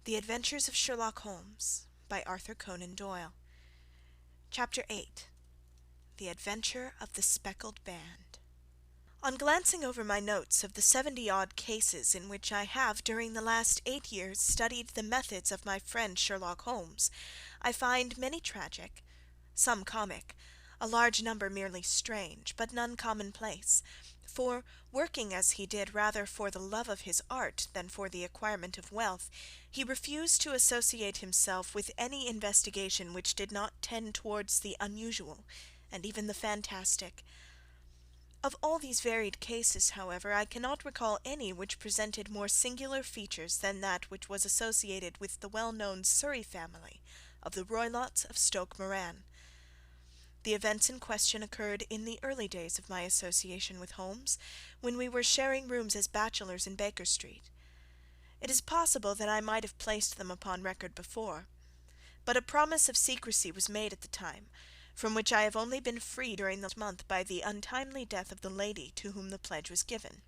The Adventures of Sherlock Holmes by Arthur Conan Doyle. Chapter 8. The Adventure of the Speckled Band. On glancing over my notes of the 70-odd cases in which I have during the last 8 years studied the methods of my friend Sherlock Holmes, I find many tragic, some comic, a large number merely strange, but none commonplace, for, working as he did rather for the love of his art than for the acquirement of wealth, he refused to associate himself with any investigation which did not tend towards the unusual, and even the fantastic. Of all these varied cases, however, I cannot recall any which presented more singular features than that which was associated with the well-known Surrey family of the Roylotts of Stoke Moran. The events in question occurred in the early days of my association with Holmes, when we were sharing rooms as bachelors in Baker Street. It is possible that I might have placed them upon record before, but a promise of secrecy was made at the time, from which I have only been free during the month by the untimely death of the lady to whom the pledge was given.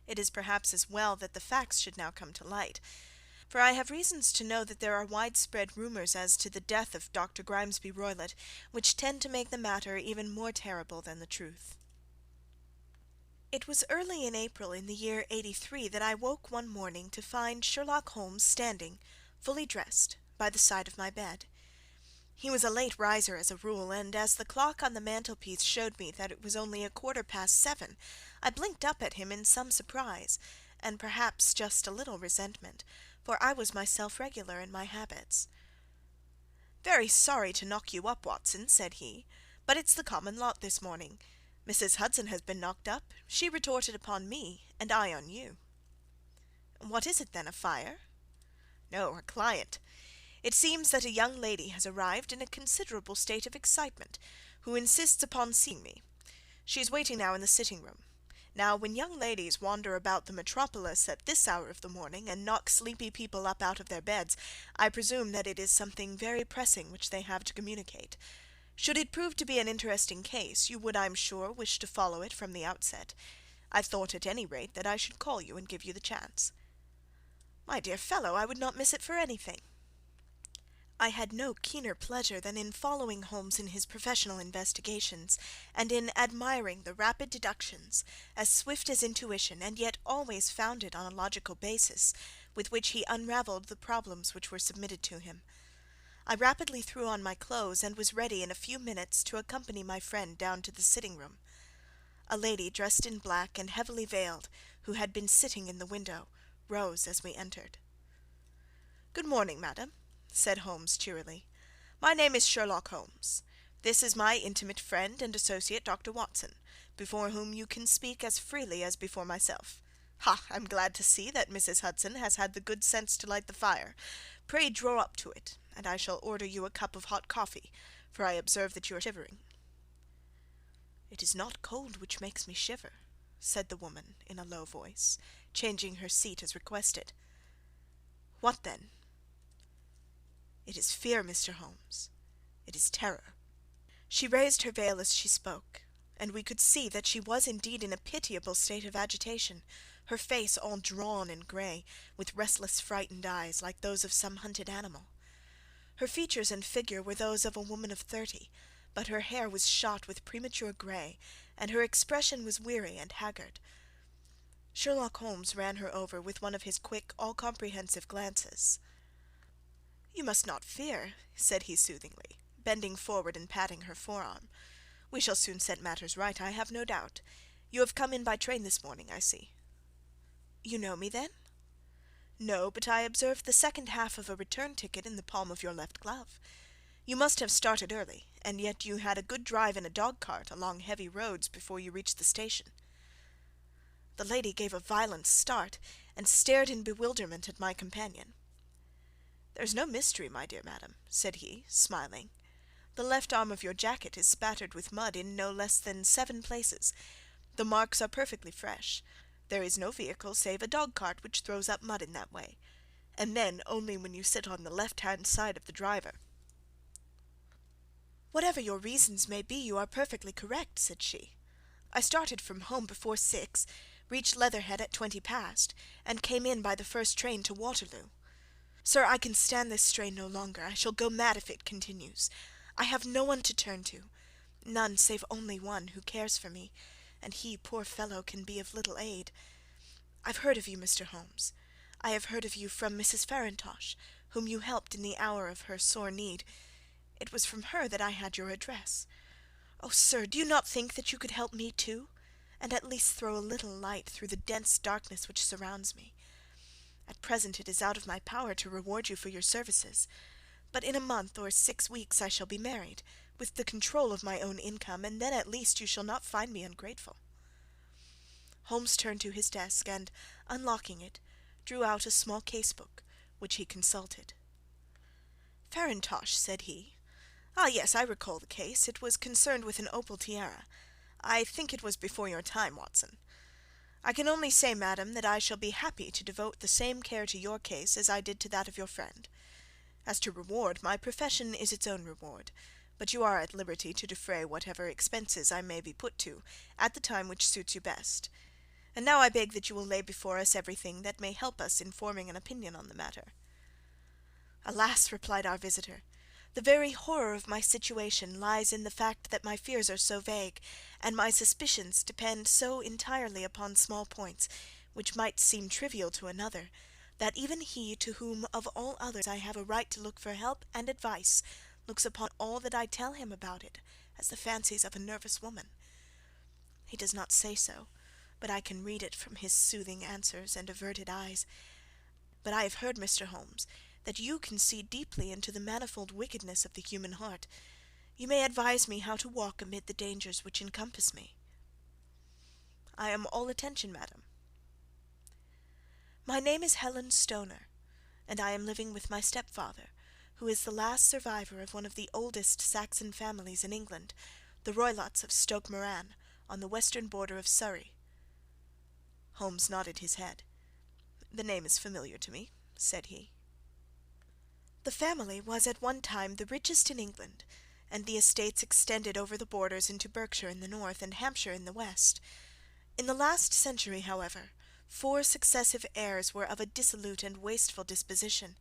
It is perhaps as well that the facts should now come to light, for I have reasons to know that there are widespread rumours as to the death of Dr. Grimesby Roylott, which tend to make the matter even more terrible than the truth. It was early in April in the year '83 that I woke one morning to find Sherlock Holmes standing, fully dressed, by the side of my bed. He was a late riser as a rule, and as the clock on the mantelpiece showed me that it was only 7:15, I blinked up at him in some surprise, and perhaps just a little resentment, for I was myself regular in my habits. "Very sorry to knock you up, Watson," said he, "but it's the common lot this morning. Mrs. Hudson has been knocked up. She retorted upon me, and I on you." "What is it then, a fire?" "No, a client. It seems that a young lady has arrived in a considerable state of excitement, who insists upon seeing me. She is waiting now in the sitting-room. Now, when young ladies wander about the metropolis at this hour of the morning, and knock sleepy people up out of their beds, I presume that it is something very pressing which they have to communicate. Should it prove to be an interesting case, you would, I am sure, wish to follow it from the outset. I thought, at any rate, that I should call you and give you the chance." "My dear fellow, I would not miss it for anything." I had no keener pleasure than in following Holmes in his professional investigations, and in admiring the rapid deductions, as swift as intuition, and yet always founded on a logical basis, with which he unravelled the problems which were submitted to him. I rapidly threw on my clothes, and was ready in a few minutes to accompany my friend down to the sitting-room. A lady dressed in black and heavily veiled, who had been sitting in the window, rose as we entered. "Good morning, madam," said Holmes cheerily. "My name is Sherlock Holmes. This is my intimate friend and associate, Dr. Watson, before whom you can speak as freely as before myself. Ha! I'm glad to see that Mrs. Hudson has had the good sense to light the fire. Pray draw up to it, and I shall order you a cup of hot coffee, for I observe that you are shivering." "It is not cold which makes me shiver," said the woman in a low voice, changing her seat as requested. "What then?" "It is fear, Mr. Holmes. It is terror." She raised her veil as she spoke, and we could see that she was indeed in a pitiable state of agitation, her face all drawn and grey, with restless frightened eyes, like those of some hunted animal. Her features and figure were those of a woman of 30, but her hair was shot with premature grey, and her expression was weary and haggard. Sherlock Holmes ran her over with one of his quick, all-comprehensive glances. "You must not fear," said he soothingly, bending forward and patting her forearm. "We shall soon set matters right, I have no doubt. You have come in by train this morning, I see." "You know me, then?" "No, but I observed the second half of a return ticket in the palm of your left glove. You must have started early, and yet you had a good drive in a dog-cart along heavy roads before you reached the station." The lady gave a violent start, and stared in bewilderment at my companion. "There is no mystery, my dear madam," said he, smiling. "The left arm of your jacket is spattered with mud in no less than 7 places. The marks are perfectly fresh. There is no vehicle save a dog-cart which throws up mud in that way, and then only when you sit on the left-hand side of the driver." "Whatever your reasons may be, you are perfectly correct," said she. "I started from home before 6, reached Leatherhead at 20 past, and came in by the first train to Waterloo." Sir, I can stand this strain no longer. I shall go mad if it continues. I have no one to turn to, none save only one who cares for me, and he, poor fellow, can be of little aid. I've heard of you, Mr. Holmes. I have heard of you from Mrs. Farintosh, whom you helped in the hour of her sore need. It was from her that I had your address. Oh, sir, do you not think that you could help me too, and at least throw a little light through the dense darkness which surrounds me? At present it is out of my power to reward you for your services, but in a month or 6 weeks I shall be married, with the control of my own income, and then at least you shall not find me ungrateful." Holmes turned to his desk, and, unlocking it, drew out a small case-book, which he consulted. "Farintosh," said he. "Ah, yes, I recall the case. It was concerned with an opal tiara. I think it was before your time, Watson. I can only say, madam, that I shall be happy to devote the same care to your case as I did to that of your friend. As to reward, my profession is its own reward, but you are at liberty to defray whatever expenses I may be put to, at the time which suits you best. And now I beg that you will lay before us everything that may help us in forming an opinion on the matter." "Alas!" replied our visitor, "the very horror of my situation lies in the fact that my fears are so vague, and my suspicions depend so entirely upon small points, which might seem trivial to another, that even he to whom of all others I have a right to look for help and advice looks upon all that I tell him about it as the fancies of a nervous woman. He does not say so, but I can read it from his soothing answers and averted eyes. But I have heard, Mr. Holmes, that you can see deeply into the manifold wickedness of the human heart. You may advise me how to walk amid the dangers which encompass me." "I am all attention, madam." "My name is Helen Stoner, and I am living with my stepfather, who is the last survivor of one of the oldest Saxon families in England, the Roylotts of Stoke Moran, on the western border of Surrey." Holmes nodded his head. "The name is familiar to me," said he. "The family was at one time the richest in England, and the estates extended over the borders into Berkshire in the north and Hampshire in the west. In the last century, however, 4 successive heirs were of a dissolute and wasteful disposition,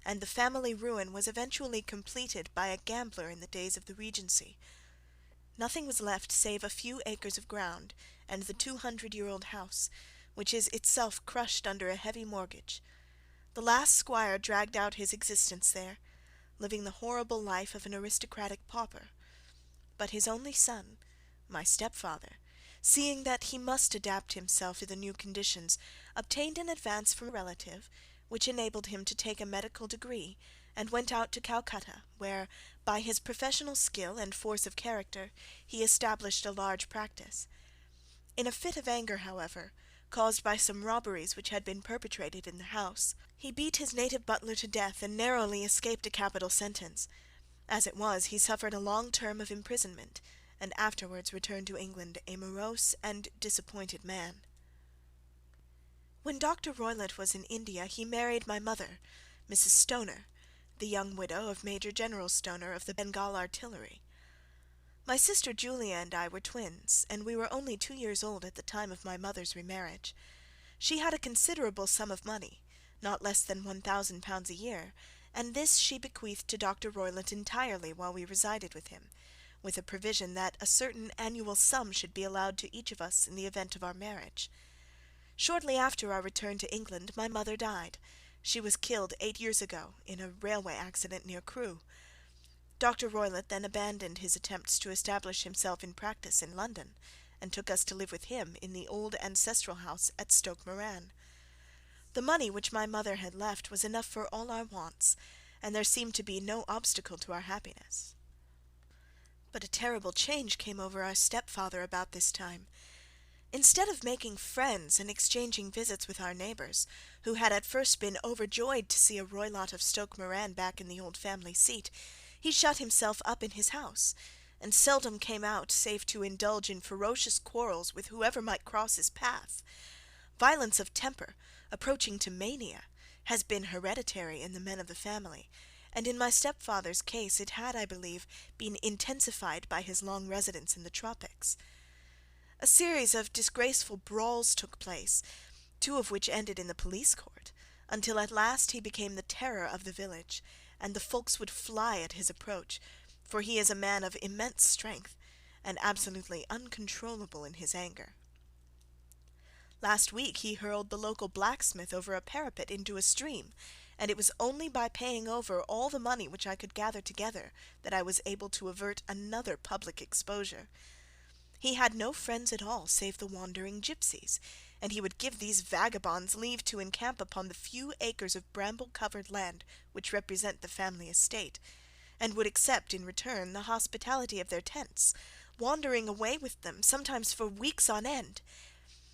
and the family ruin was eventually completed by a gambler in the days of the Regency. Nothing was left save a few acres of ground and the 200-year-old house, which is itself crushed under a heavy mortgage. The last squire dragged out his existence there, living the horrible life of an aristocratic pauper. But his only son, my stepfather, seeing that he must adapt himself to the new conditions, obtained an advance from a relative, which enabled him to take a medical degree, and went out to Calcutta, where, by his professional skill and force of character, he established a large practice. In a fit of anger, however, caused by some robberies which had been perpetrated in the house, he beat his native butler to death and narrowly escaped a capital sentence. As it was, he suffered a long term of imprisonment, and afterwards returned to England a morose and disappointed man. When Dr. Roylott was in India, he married my mother, Mrs. Stoner, the young widow of Major General Stoner of the Bengal Artillery. My sister Julia and I were twins, and we were only 2 years old at the time of my mother's remarriage. She had a considerable sum of money, not less than £1,000 a year, and this she bequeathed to Dr. Roylott entirely while we resided with him, with a provision that a certain annual sum should be allowed to each of us in the event of our marriage. Shortly after our return to England, my mother died. She was killed 8 years ago in a railway accident near Crewe. Dr. Roylott then abandoned his attempts to establish himself in practice in London, and took us to live with him in the old ancestral house at Stoke Moran. The money which my mother had left was enough for all our wants, and there seemed to be no obstacle to our happiness. But a terrible change came over our stepfather about this time. Instead of making friends and exchanging visits with our neighbours, who had at first been overjoyed to see a Roylott of Stoke Moran back in the old family seat, he shut himself up in his house, and seldom came out save to indulge in ferocious quarrels with whoever might cross his path. Violence of temper, approaching to mania, has been hereditary in the men of the family, and in my stepfather's case it had, I believe, been intensified by his long residence in the tropics. A series of disgraceful brawls took place, 2 of which ended in the police court, until at last he became the terror of the village, and the folks would fly at his approach, for he is a man of immense strength, and absolutely uncontrollable in his anger. Last week he hurled the local blacksmith over a parapet into a stream, and it was only by paying over all the money which I could gather together that I was able to avert another public exposure. He had no friends at all save the wandering gipsies, and he would give these vagabonds leave to encamp upon the few acres of bramble-covered land which represent the family estate, and would accept in return the hospitality of their tents, wandering away with them, sometimes for weeks on end.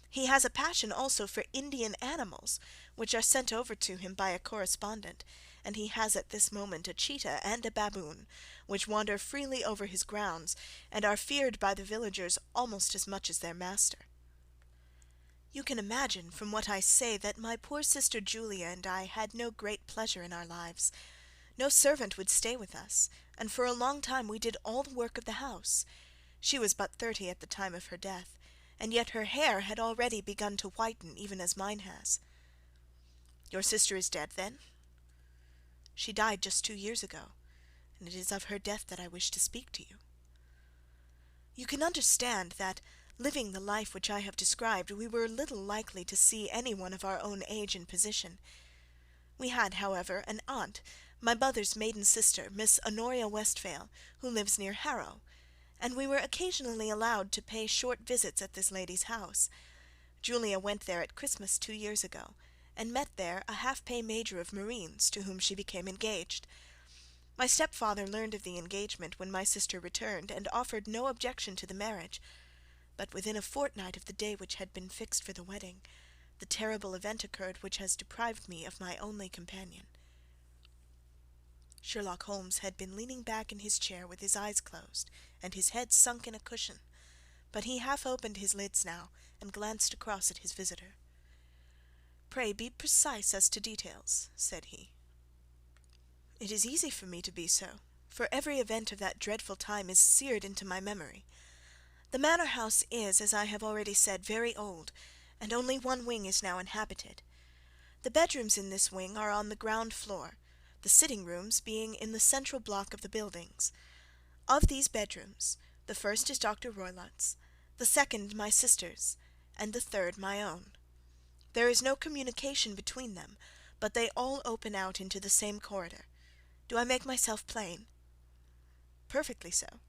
He has a passion also for Indian animals, which are sent over to him by a correspondent, and he has at this moment a cheetah and a baboon, which wander freely over his grounds, and are feared by the villagers almost as much as their master. You can imagine from what I say that my poor sister Julia and I had no great pleasure in our lives. No servant would stay with us, and for a long time we did all the work of the house. She was but 30 at the time of her death, and yet her hair had already begun to whiten, even as mine has. Your sister is dead, then? She died just 2 years ago, and it is of her death that I wish to speak to you. You can understand that, living the life which I have described, we were little likely to see any one of our own age and position. We had, however, an aunt, my mother's maiden sister, Miss Honoria Westphale, who lives near Harrow, and we were occasionally allowed to pay short visits at this lady's house. Julia went there at Christmas 2 years ago, and met there a half-pay major of marines, to whom she became engaged. My stepfather learned of the engagement when my sister returned, and offered no objection to the marriage, but within a fortnight of the day which had been fixed for the wedding, the terrible event occurred which has deprived me of my only companion. Sherlock Holmes had been leaning back in his chair with his eyes closed and his head sunk in a cushion, but he half opened his lids now and glanced across at his visitor. "Pray be precise as to details," said he. "It is easy for me to be so, for every event of that dreadful time is seared into my memory. The manor house is, as I have already said, very old, and only one wing is now inhabited. The bedrooms in this wing are on the ground floor, the sitting-rooms being in the central block of the buildings. Of these bedrooms, the first is Dr. Roylott's, the second my sister's, and the third my own. There is no communication between them, but they all open out into the same corridor. Do I make myself plain?" "Perfectly so."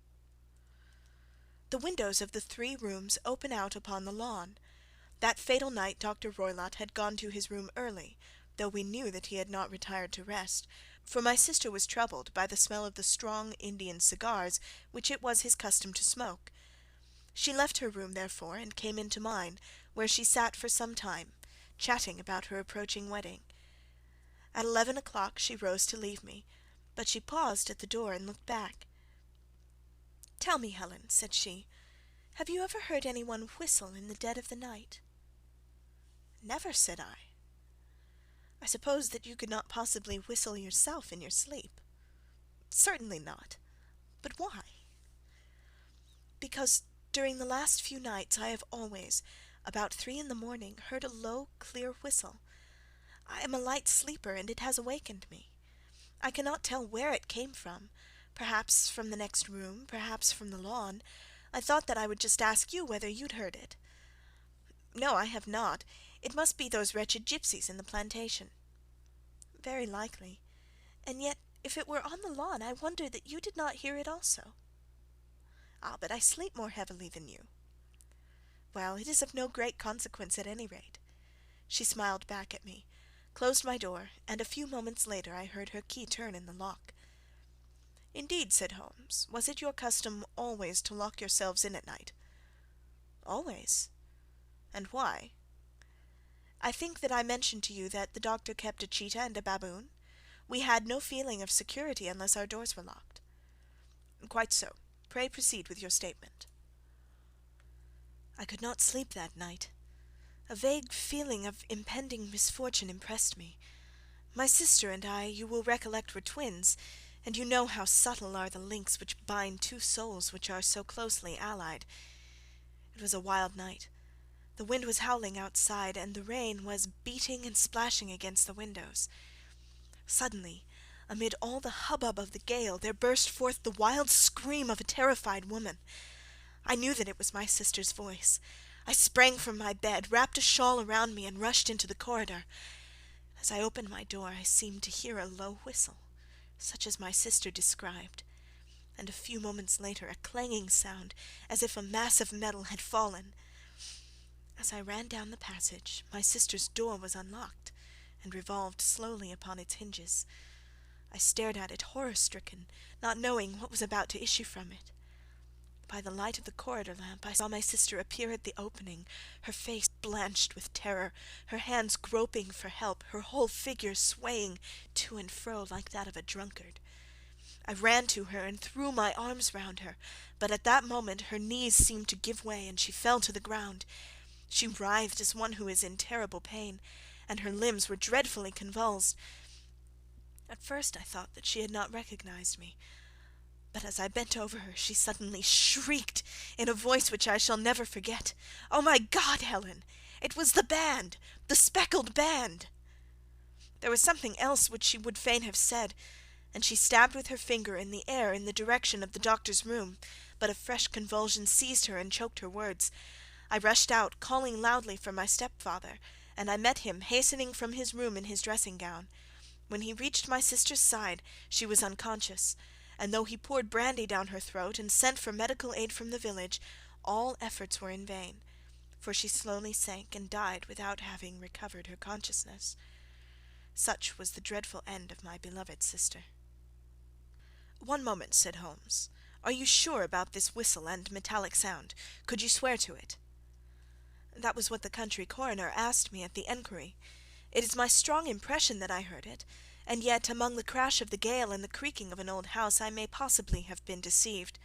"The windows of the 3 rooms open out upon the lawn. That fatal night Dr. Roylott had gone to his room early, though we knew that he had not retired to rest, for my sister was troubled by the smell of the strong Indian cigars which it was his custom to smoke. She left her room, therefore, and came into mine, where she sat for some time, chatting about her approaching wedding. At 11 o'clock she rose to leave me, but she paused at the door and looked back. "Tell me, Helen," said she, "have you ever heard any one whistle in the dead of the night?" "Never," said I. "I suppose that you could not possibly whistle yourself in your sleep?" "Certainly not. But why?" "Because during the last few nights I have always, about 3 in the morning, heard a low, clear whistle. I am a light sleeper, and it has awakened me. I cannot tell where it came from, perhaps from the next room, perhaps from the lawn. I thought that I would just ask you whether you'd heard it." "No, I have not. It must be those wretched gipsies in the plantation." "Very likely. And yet, if it were on the lawn, I wonder that you did not hear it also." "Ah, but I sleep more heavily than you." "Well, it is of no great consequence at any rate." She smiled back at me, closed my door, and a few moments later I heard her key turn in the lock. "Indeed," said Holmes. "Was it your custom always to lock yourselves in at night?" "Always." "And why?" "I think that I mentioned to you that the doctor kept a cheetah and a baboon. We had no feeling of security unless our doors were locked." "Quite so. Pray proceed with your statement." "I could not sleep that night. A vague feeling of impending misfortune impressed me. My sister and I, you will recollect, were twins, and you know how subtle are the links which bind 2 souls which are so closely allied. It was a wild night. The wind was howling outside, and the rain was beating and splashing against the windows. Suddenly, amid all the hubbub of the gale, there burst forth the wild scream of a terrified woman. I knew that it was my sister's voice. I sprang from my bed, wrapped a shawl around me, and rushed into the corridor. As I opened my door, I seemed to hear a low whistle, such as my sister described, and a few moments later a clanging sound, as if a mass of metal had fallen. As I ran down the passage, my sister's door was unlocked, and revolved slowly upon its hinges. I stared at it horror-stricken, not knowing what was about to issue from it. By the light of the corridor lamp I saw my sister appear at the opening, her face blanched with terror, her hands groping for help, her whole figure swaying to and fro like that of a drunkard. I ran to her and threw my arms round her, but at that moment her knees seemed to give way, and she fell to the ground. She writhed as one who is in terrible pain, and her limbs were dreadfully convulsed. At first I thought that she had not recognized me, but as I bent over her she suddenly shrieked in a voice which I shall never forget, "Oh, my God, Helen! It was the band! The speckled band!" There was something else which she would fain have said, and she stabbed with her finger in the air in the direction of the doctor's room, but a fresh convulsion seized her and choked her words. I rushed out, calling loudly for my stepfather, and I met him hastening from his room in his dressing-gown. When he reached my sister's side, she was unconscious, and though he poured brandy down her throat and sent for medical aid from the village, all efforts were in vain, for she slowly sank and died without having recovered her consciousness. Such was the dreadful end of my beloved sister. "One moment," said Holmes. "Are you sure about this whistle and metallic sound? Could you swear to it?" "That was what the country coroner asked me at the enquiry. It is my strong impression that I heard it, and yet among the crash of the gale and the creaking of an old house I may possibly have been deceived."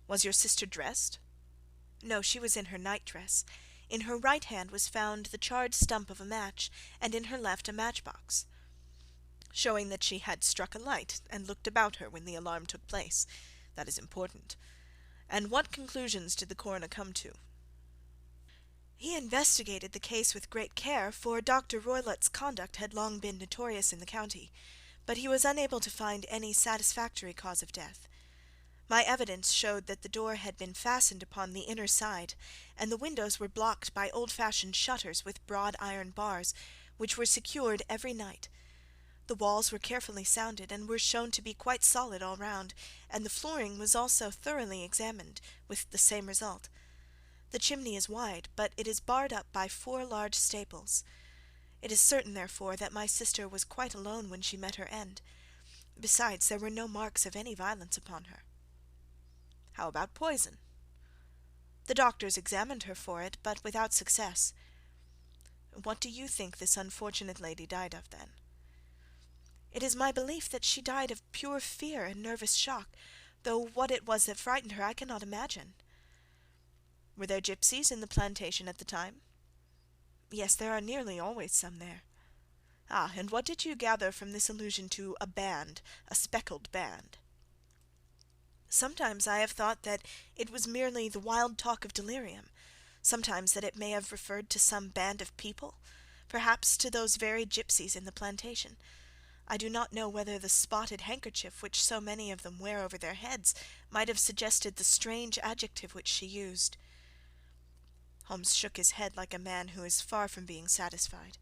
"Was your sister dressed?" "No, she was in her night-dress. In her right hand was found the charred stump of a match, and in her left a match-box." "Showing that she had struck a light and looked about her when the alarm took place. That is important. And what conclusions did the coroner come to?" "He investigated the case with great care, for Dr. Roylott's conduct had long been notorious in the county, but he was unable to find any satisfactory cause of death. My evidence showed that the door had been fastened upon the inner side, and the windows were blocked by old-fashioned shutters with broad iron bars, which were secured every night. The walls were carefully sounded, and were shown to be quite solid all round, and the flooring was also thoroughly examined, with the same result. The chimney is wide, but it is barred up by 4 large staples. It is certain, therefore, that my sister was quite alone when she met her end. Besides, there were no marks of any violence upon her." "How about poison?" "The doctors examined her for it, but without success." "What do you think this unfortunate lady died of, then?" "It is my belief that she died of pure fear and nervous shock, though what it was that frightened her I cannot imagine." "Were there gipsies in the plantation at the time?" "Yes, there are nearly always some there." "Ah, and what did you gather from this allusion to a band, a speckled band?" "Sometimes I have thought that it was merely the wild talk of delirium, sometimes that it may have referred to some band of people, perhaps to those very gipsies in the plantation. I do not know whether the spotted handkerchief which so many of them wear over their heads might have suggested the strange adjective which she used." Holmes shook his head like a man who is far from being satisfied.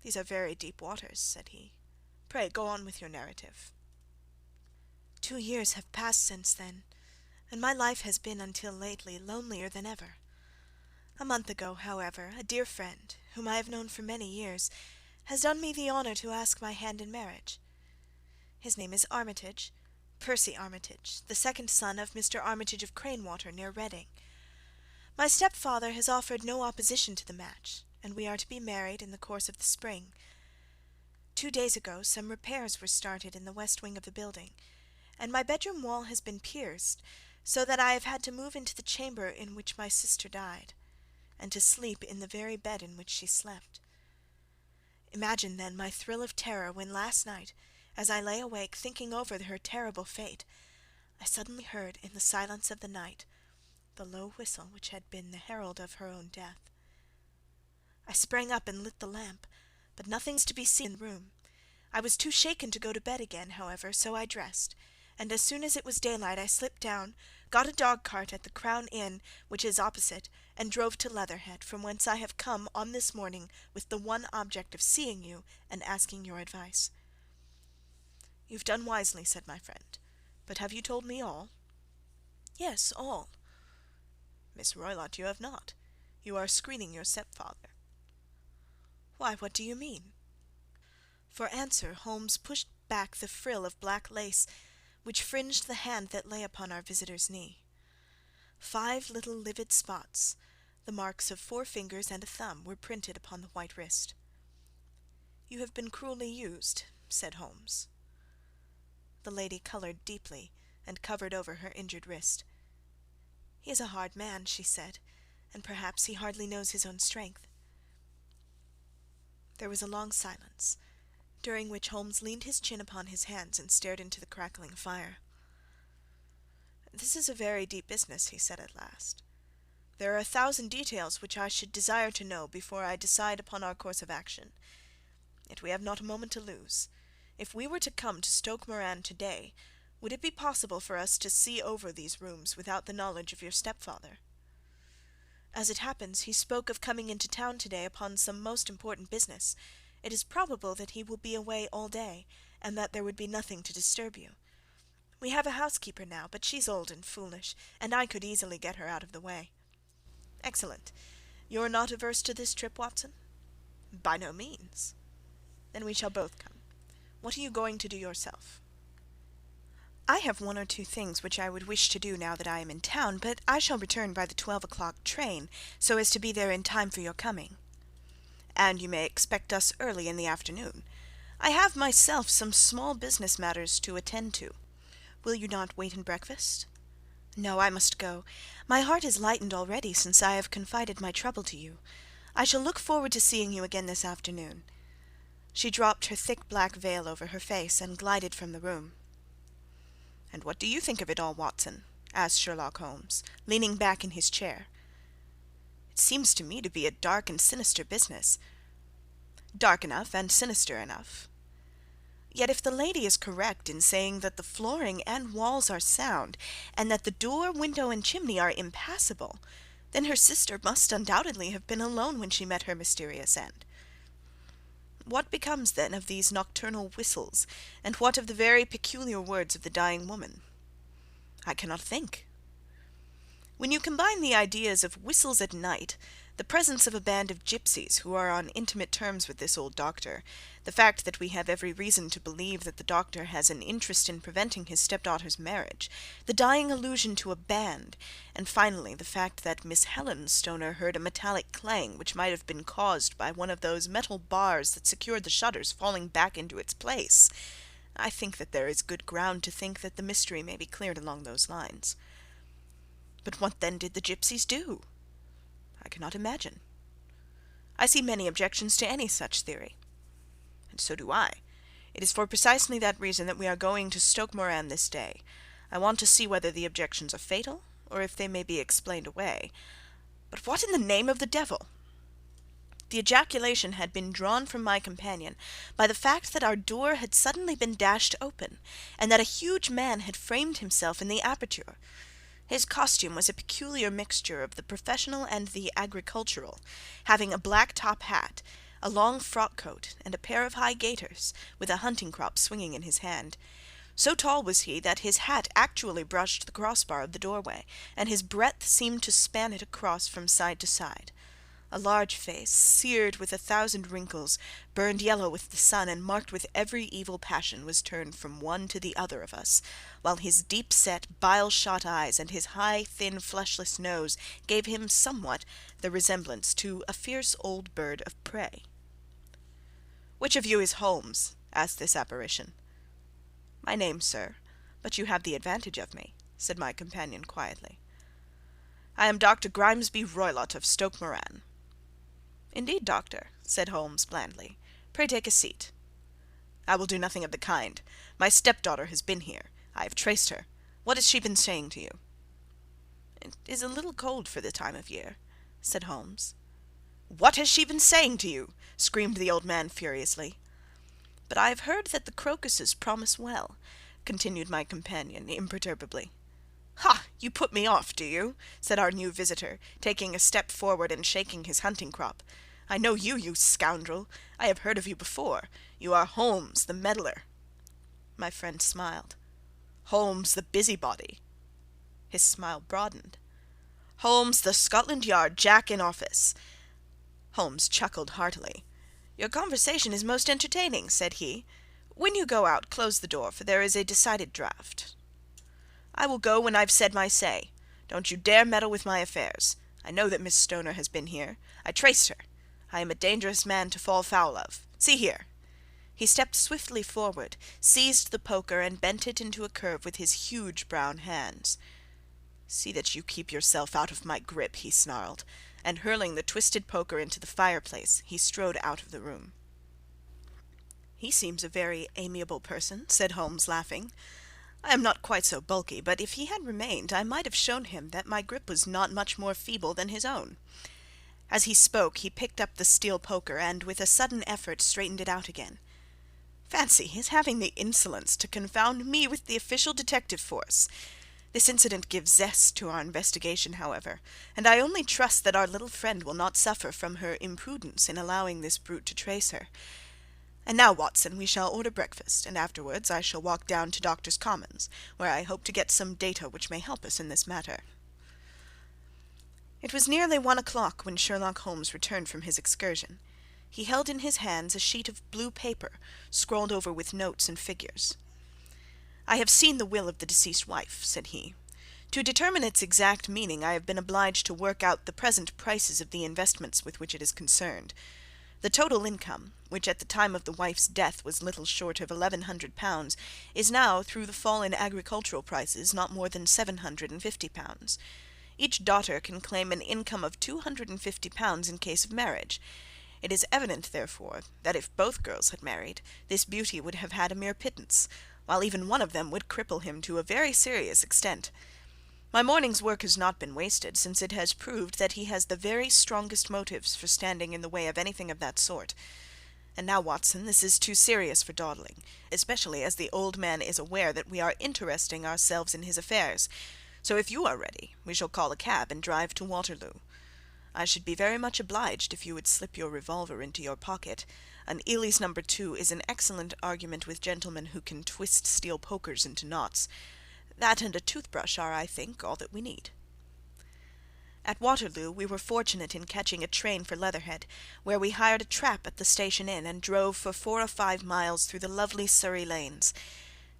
"These are very deep waters," said he. "Pray go on with your narrative." 2 years have passed since then, and my life has been until lately lonelier than ever. A month ago, however, a dear friend, whom I have known for many years, has done me the honour to ask my hand in marriage. His name is Armitage, Percy Armitage, the second son of Mr. Armitage of Cranewater, near Reading. My stepfather has offered no opposition to the match, and we are to be married in the course of the spring. 2 days ago some repairs were started in the west wing of the building, and my bedroom wall has been pierced, so that I have had to move into the chamber in which my sister died, and to sleep in the very bed in which she slept. Imagine, then, my thrill of terror when last night, as I lay awake thinking over her terrible fate, I suddenly heard in the silence of the night the low whistle which had been the herald of her own death. I sprang up and lit the lamp, but nothing's to be seen in the room. I was too shaken to go to bed again, however, so I dressed, and as soon as it was daylight I slipped down, got a dog-cart at the Crown Inn, which is opposite, and drove to Leatherhead, from whence I have come on this morning with the one object of seeing you and asking your advice." "You've done wisely," said my friend. "But have you told me all?" "Yes, all." "Miss Roylott, you have not. You are screening your stepfather." "Why, what do you mean?" For answer Holmes pushed back the frill of black lace which fringed the hand that lay upon our visitor's knee. 5 little livid spots, the marks of 4 fingers and a thumb, were printed upon the white wrist. "You have been cruelly used," said Holmes. The lady coloured deeply and covered over her injured wrist. "He is a hard man," she said, "and perhaps he hardly knows his own strength." There was a long silence, during which Holmes leaned his chin upon his hands and stared into the crackling fire. "This is a very deep business," he said at last. "There are 1,000 details which I should desire to know before I decide upon our course of action. Yet we have not a moment to lose. If we were to come to Stoke Moran to-day, would it be possible for us to see over these rooms without the knowledge of your stepfather? As it happens, he spoke of coming into town to-day upon some most important business. It is probable that he will be away all day, and that there would be nothing to disturb you. We have a housekeeper now, but she's old and foolish, and I could easily get her out of the way." "Excellent. You're not averse to this trip, Watson?" "By no means." "Then we shall both come. What are you going to do yourself?" "I have 1 or 2 things which I would wish to do now that I am in town, but I shall return by the 12 o'clock train, so as to be there in time for your coming." "And you may expect us early in the afternoon. I have myself some small business matters to attend to. Will you not wait and breakfast?" "No, I must go. My heart is lightened already since I have confided my trouble to you. I shall look forward to seeing you again this afternoon." She dropped her thick black veil over her face and glided from the room. "And what do you think of it all, Watson?" asked Sherlock Holmes, leaning back in his chair. "It seems to me to be a dark and sinister business." "Dark enough and sinister enough. Yet if the lady is correct in saying that the flooring and walls are sound, and that the door, window, and chimney are impassable, then her sister must undoubtedly have been alone when she met her mysterious end. What becomes then of these nocturnal whistles, and what of the very peculiar words of the dying woman? I cannot think. When you combine the ideas of whistles at night, the presence of a band of gipsies who are on intimate terms with this old doctor, the fact that we have every reason to believe that the doctor has an interest in preventing his stepdaughter's marriage, the dying allusion to a band, and finally the fact that Miss Helen Stoner heard a metallic clang which might have been caused by one of those metal bars that secured the shutters falling back into its place, I think that there is good ground to think that the mystery may be cleared along those lines. But what then did the gipsies do? I cannot imagine. I see many objections to any such theory. And so do I. It is for precisely that reason that we are going to Stoke Moran this day. I want to see whether the objections are fatal, or if they may be explained away. But what in the name of the devil?" The ejaculation had been drawn from my companion by the fact that our door had suddenly been dashed open, and that a huge man had framed himself in the aperture. His costume was a peculiar mixture of the professional and the agricultural, having a black top hat, a long frock coat, and a pair of high gaiters, with a hunting crop swinging in his hand. So tall was he that his hat actually brushed the crossbar of the doorway, and his breadth seemed to span it across from side to side. A large face, seared with 1,000 wrinkles, burned yellow with the sun, and marked with every evil passion, was turned from one to the other of us, while his deep-set, bile-shot eyes and his high, thin, fleshless nose gave him somewhat the resemblance to a fierce old bird of prey. "Which of you is Holmes?" asked this apparition. "My name, sir, but you have the advantage of me," said my companion quietly. "I am Dr. Grimesby Roylott of Stoke Moran." "Indeed, doctor," said Holmes blandly. "Pray take a seat." "I will do nothing of the kind. My stepdaughter has been here. I have traced her. What has she been saying to you?" "It is a little cold for the time of year," said Holmes. "What has she been saying to you?" screamed the old man furiously. "But I have heard that the crocuses promise well," continued my companion imperturbably. "Ha! You put me off, do you?" said our new visitor, taking a step forward and shaking his hunting crop. "I know you, you scoundrel. I have heard of you before. You are Holmes, the meddler." My friend smiled. "Holmes, the busybody." His smile broadened. "Holmes, the Scotland Yard Jack in office." Holmes chuckled heartily. "Your conversation is most entertaining," said he. "When you go out, close the door, for there is a decided draught." "I will go when I've said my say. Don't you dare meddle with my affairs. I know that Miss Stoner has been here. I traced her. I am a dangerous man to fall foul of. See here." He stepped swiftly forward, seized the poker, and bent it into a curve with his huge brown hands. "See that you keep yourself out of my grip," he snarled, and hurling the twisted poker into the fireplace, he strode out of the room. "He seems a very amiable person," said Holmes, laughing. "I am not quite so bulky, but if he had remained I might have shown him that my grip was not much more feeble than his own." As he spoke he picked up the steel poker and with a sudden effort straightened it out again. "Fancy his having the insolence to confound me with the official detective force! This incident gives zest to our investigation, however, and I only trust that our little friend will not suffer from her imprudence in allowing this brute to trace her. And now, Watson, we shall order breakfast, and afterwards I shall walk down to Doctors' Commons, where I hope to get some data which may help us in this matter." It was nearly 1 o'clock when Sherlock Holmes returned from his excursion. He held in his hands a sheet of blue paper, scrawled over with notes and figures. "I have seen the will of the deceased wife," said he. "To determine its exact meaning I have been obliged to work out the present prices of the investments with which it is concerned. The total income, which at the time of the wife's death was little short of £1,100, is now, through the fall in agricultural prices, not more than £750. Each daughter can claim an income of £250 in case of marriage. It is evident, therefore, that if both girls had married, this beauty would have had a mere pittance, while even one of them would cripple him to a very serious extent. My morning's work has not been wasted, since it has proved that he has the very strongest motives for standing in the way of anything of that sort. And now, Watson, this is too serious for dawdling, especially as the old man is aware that we are interesting ourselves in his affairs. So if you are ready, we shall call a cab and drive to Waterloo. I should be very much obliged if you would slip your revolver into your pocket. An Ely's No. 2 is an excellent argument with gentlemen who can twist steel pokers into knots. That and a toothbrush are, I think, all that we need." At Waterloo we were fortunate in catching a train for Leatherhead, where we hired a trap at the station inn and drove for 4 or 5 miles through the lovely Surrey lanes.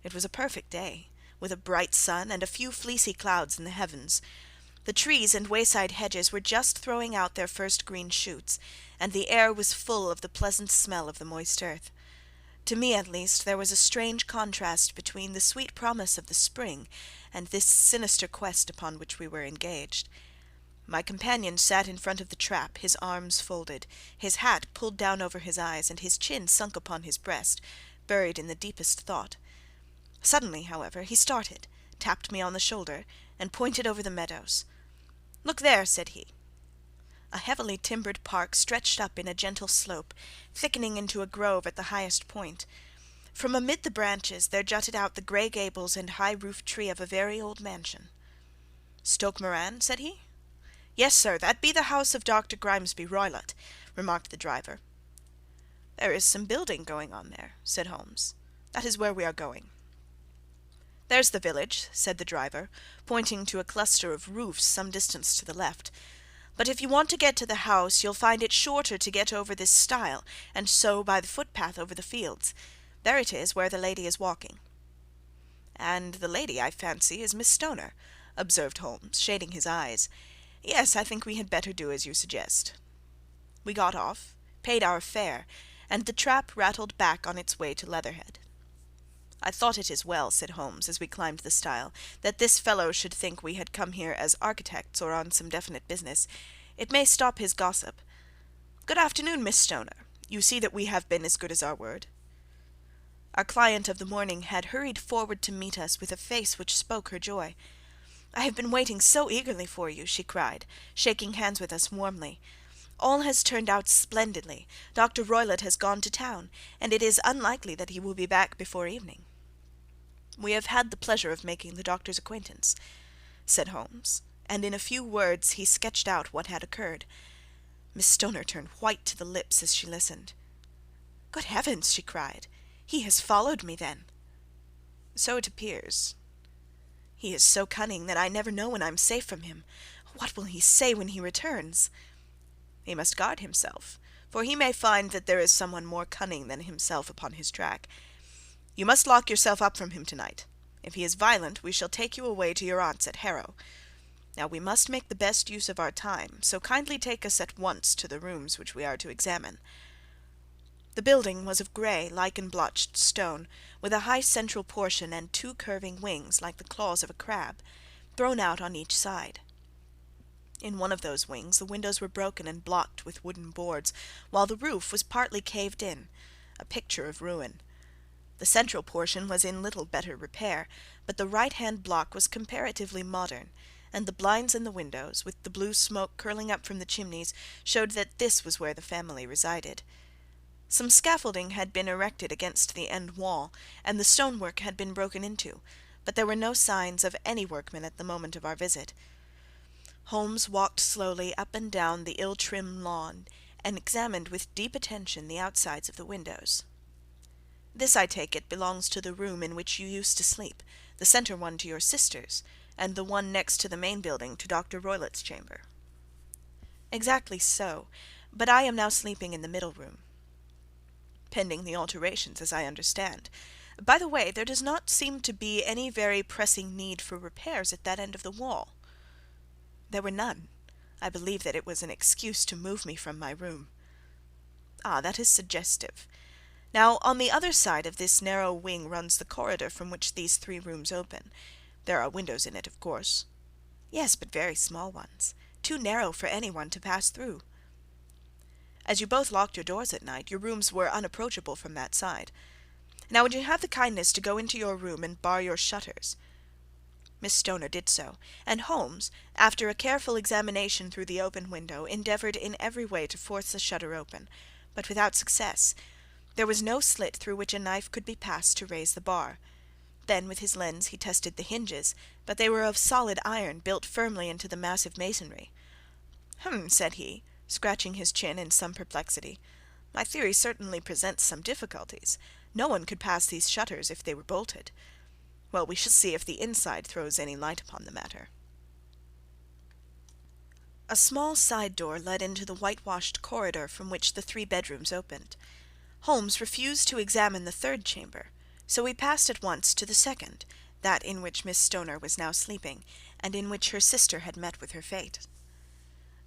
It was a perfect day, with a bright sun and a few fleecy clouds in the heavens. The trees and wayside hedges were just throwing out their first green shoots, and the air was full of the pleasant smell of the moist earth. To me, at least, there was a strange contrast between the sweet promise of the spring and this sinister quest upon which we were engaged. My companion sat in front of the trap, his arms folded, his hat pulled down over his eyes, and his chin sunk upon his breast, buried in the deepest thought. Suddenly, however, he started, tapped me on the shoulder, and pointed over the meadows. "Look there," said he. A heavily timbered park stretched up in a gentle slope, thickening into a grove at the highest point. From amid the branches there jutted out the grey gables and high-roofed tree of a very old mansion. "Stoke Moran?" said he. "Yes, sir, that be the house of Dr. Grimesby Roylott," remarked the driver. "There is some building going on there," said Holmes. "That is where we are going." "There's the village," said the driver, pointing to a cluster of roofs some distance to the left. "But if you want to get to the house, you'll find it shorter to get over this stile, and so by the footpath over the fields. There it is, where the lady is walking." "And the lady, I fancy, is Miss Stoner," observed Holmes, shading his eyes. "Yes, I think we had better do as you suggest." We got off, paid our fare, and the trap rattled back on its way to Leatherhead. "I thought it as well," said Holmes, as we climbed the stile, "that this fellow should think we had come here as architects or on some definite business. It may stop his gossip. Good afternoon, Miss Stoner. You see that we have been as good as our word." Our client of the morning had hurried forward to meet us with a face which spoke her joy. "I have been waiting so eagerly for you," she cried, shaking hands with us warmly. "All has turned out splendidly. Dr. Roylott has gone to town, and it is unlikely that he will be back before evening." "We have had the pleasure of making the doctor's acquaintance," said Holmes, and in a few words he sketched out what had occurred. Miss Stoner turned white to the lips as she listened. "Good heavens!" she cried. "He has followed me, then?" "So it appears." "He is so cunning that I never know when I am safe from him. What will he say when he returns?" "He must guard himself, for he may find that there is some one more cunning than himself upon his track. You must lock yourself up from him tonight. If he is violent, we shall take you away to your aunt's at Harrow. Now we must make the best use of our time, so kindly take us at once to the rooms which we are to examine." The building was of grey, lichen-blotched stone, with a high central portion and two curving wings, like the claws of a crab, thrown out on each side. In one of those wings the windows were broken and blocked with wooden boards, while the roof was partly caved in, a picture of ruin. The central portion was in little better repair, but the right-hand block was comparatively modern, and the blinds in the windows, with the blue smoke curling up from the chimneys, showed that this was where the family resided. Some scaffolding had been erected against the end wall, and the stonework had been broken into, but there were no signs of any workmen at the moment of our visit. Holmes walked slowly up and down the ill-trimmed lawn, and examined with deep attention the outsides of the windows. "This, I take it, belongs to the room in which you used to sleep, the centre one to your sister's, and the one next to the main building to Dr. Roylott's chamber." "Exactly so, but I am now sleeping in the middle room." "Pending the alterations, as I understand. By the way, there does not seem to be any very pressing need for repairs at that end of the wall." "There were none. I believe that it was an excuse to move me from my room." "Ah, that is suggestive. Now, on the other side of this narrow wing runs the corridor from which these three rooms open. There are windows in it, of course." "Yes, but very small ones, too narrow for any one to pass through." "As you both locked your doors at night, your rooms were unapproachable from that side. Now would you have the kindness to go into your room and bar your shutters?" Miss Stoner did so, and Holmes, after a careful examination through the open window, endeavoured in every way to force the shutter open, but without success. There was no slit through which a knife could be passed to raise the bar. Then with his lens he tested the hinges, but they were of solid iron, built firmly into the massive masonry. "Hum," said he, scratching his chin in some perplexity. "My theory certainly presents some difficulties. No one could pass these shutters if they were bolted. Well, we shall see if the inside throws any light upon the matter." A small side door led into the whitewashed corridor from which the three bedrooms opened. Holmes refused to examine the third chamber, so we passed at once to the second, that in which Miss Stoner was now sleeping, and in which her sister had met with her fate.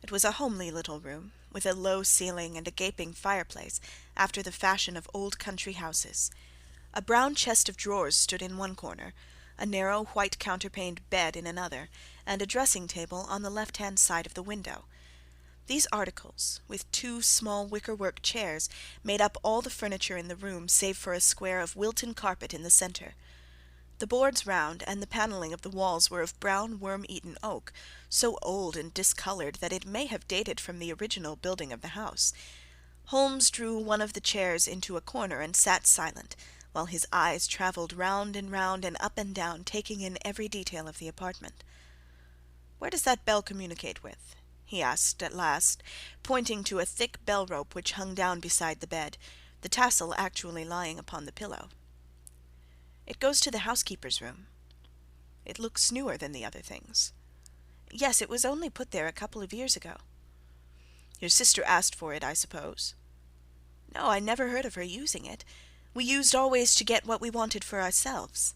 It was a homely little room, with a low ceiling and a gaping fireplace, after the fashion of old country houses. A brown chest of drawers stood in one corner, a narrow white counterpaned bed in another, and a dressing-table on the left-hand side of the window. These articles, with two small wicker-work chairs, made up all the furniture in the room save for a square of Wilton carpet in the centre. The boards round and the panelling of the walls were of brown worm-eaten oak, so old and discoloured that it may have dated from the original building of the house. Holmes drew one of the chairs into a corner and sat silent, while his eyes travelled round and up and down, taking in every detail of the apartment. "Where does that bell communicate with?" he asked at last, pointing to a thick bell-rope which hung down beside the bed, the tassel actually lying upon the pillow. "It goes to the housekeeper's room." "It looks newer than the other things." "Yes, it was only put there a couple of years ago." "Your sister asked for it, I suppose?" "No, I never heard of her using it. We used always to get what we wanted for ourselves."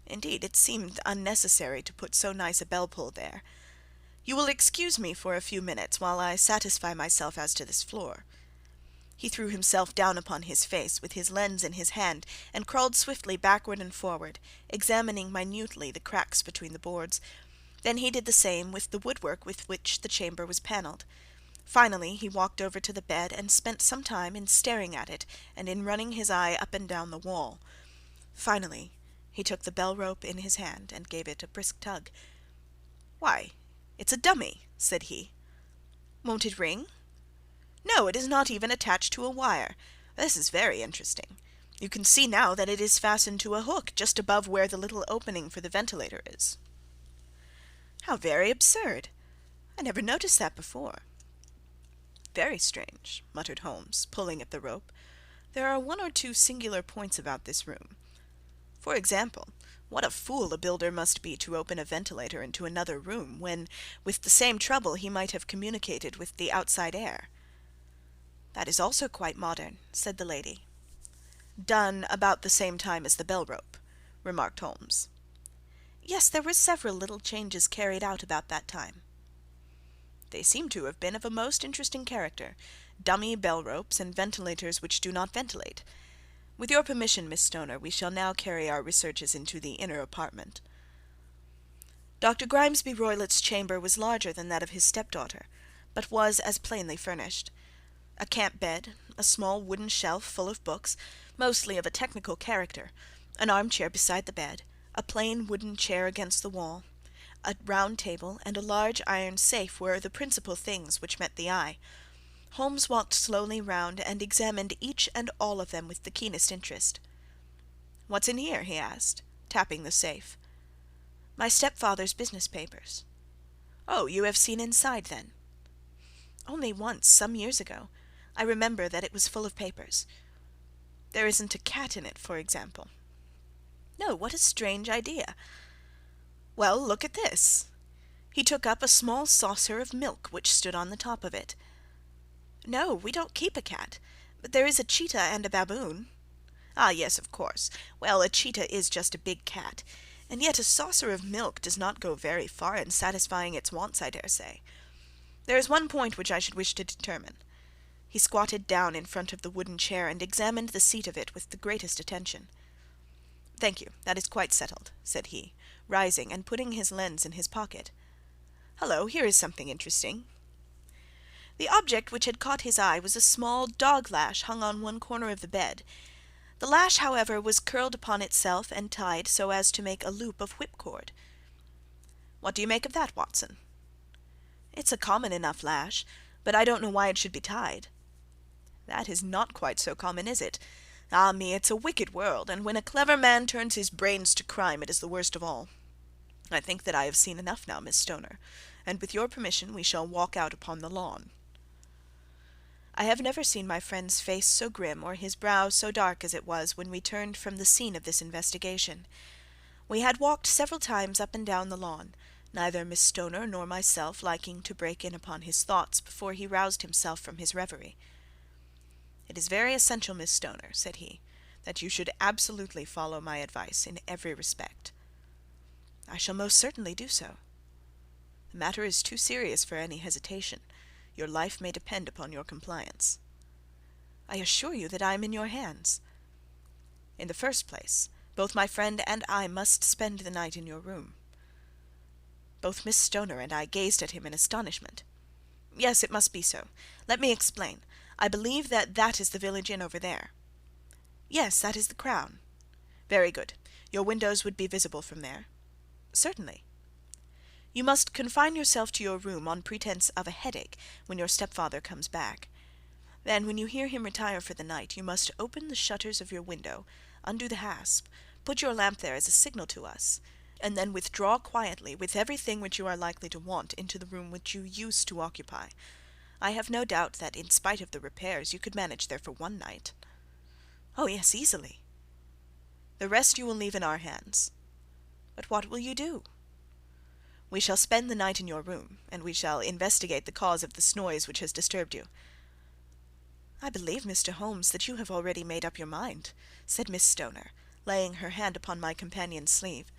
"Indeed, it seemed unnecessary to put so nice a bell-pull there. You will excuse me for a few minutes while I satisfy myself as to this floor." He threw himself down upon his face, with his lens in his hand, and crawled swiftly backward and forward, examining minutely the cracks between the boards. Then he did the same with the woodwork with which the chamber was panelled. Finally he walked over to the bed and spent some time in staring at it and in running his eye up and down the wall. Finally he took the bell-rope in his hand and gave it a brisk tug. "Why, it's a dummy," said he. "Won't it ring?" "No, it is not even attached to a wire. This is very interesting. You can see now that it is fastened to a hook just above where the little opening for the ventilator is." "How very absurd! I never noticed that before." "Very strange," muttered Holmes, pulling at the rope. "There are one or two singular points about this room. For example, what a fool a builder must be to open a ventilator into another room, when, with the same trouble, he might have communicated with the outside air." "That is also quite modern," said the lady. "Done about the same time as the bell rope," remarked Holmes. "Yes, there were several little changes carried out about that time." "They seem to have been of a most interesting character. Dummy bell ropes, and ventilators which do not ventilate. With your permission, Miss Stoner, we shall now carry our researches into the inner apartment." Dr. Grimesby Roylott's chamber was larger than that of his stepdaughter, but was as plainly furnished. A camp bed, a small wooden shelf full of books, mostly of a technical character, an armchair beside the bed, a plain wooden chair against the wall, a round table, and a large iron safe were the principal things which met the eye. Holmes walked slowly round and examined each and all of them with the keenest interest. "What's in here?" he asked, tapping the safe. "My stepfather's business papers." "Oh, you have seen inside, then?" "Only once, some years ago. I remember that it was full of papers." "There isn't a cat in it, for example?" "No, what a strange idea!" "Well, look at this." He took up a small saucer of milk which stood on the top of it. "No, we don't keep a cat, but there is a cheetah and a baboon." "Ah, yes, of course. Well, a cheetah is just a big cat, and yet a saucer of milk does not go very far in satisfying its wants, I dare say. There is one point which I should wish to determine." He squatted down in front of the wooden chair and examined the seat of it with the greatest attention. "Thank you, that is quite settled," said he, rising and putting his lens in his pocket. "Hullo, here is something interesting." The object which had caught his eye was a small dog lash hung on one corner of the bed. The lash, however, was curled upon itself and tied so as to make a loop of whipcord. "What do you make of that, Watson?" "It's a common enough lash, but I don't know why it should be tied." "That is not quite so common, is it? Ah me, it's a wicked world, and when a clever man turns his brains to crime it is the worst of all. I think that I have seen enough now, Miss Stoner, and with your permission we shall walk out upon the lawn." I have never seen my friend's face so grim or his brow so dark as it was when we turned from the scene of this investigation. We had walked several times up and down the lawn, neither Miss Stoner nor myself liking to break in upon his thoughts before he roused himself from his reverie. "It is very essential, Miss Stoner," said he, "that you should absolutely follow my advice in every respect." "I shall most certainly do so." "The matter is too serious for any hesitation. Your life may depend upon your compliance." "I assure you that I am in your hands." "In the first place, both my friend and I must spend the night in your room." Both Miss Stoner and I gazed at him in astonishment. "Yes, it must be so. Let me explain. I believe that that is the village inn over there." "Yes, that is the Crown." "Very good. Your windows would be visible from there?" "Certainly." "You must confine yourself to your room on pretence of a headache when your stepfather comes back. Then, when you hear him retire for the night, you must open the shutters of your window, undo the hasp, put your lamp there as a signal to us, and then withdraw quietly with everything which you are likely to want into the room which you used to occupy. I have no doubt that, in spite of the repairs, you could manage there for one night." "Oh yes, easily." "The rest you will leave in our hands." "But what will you do?" "We shall spend the night in your room, and we shall investigate the cause of this noise which has disturbed you." "I believe, Mr. Holmes, that you have already made up your mind," said Miss Stoner, laying her hand upon my companion's sleeve.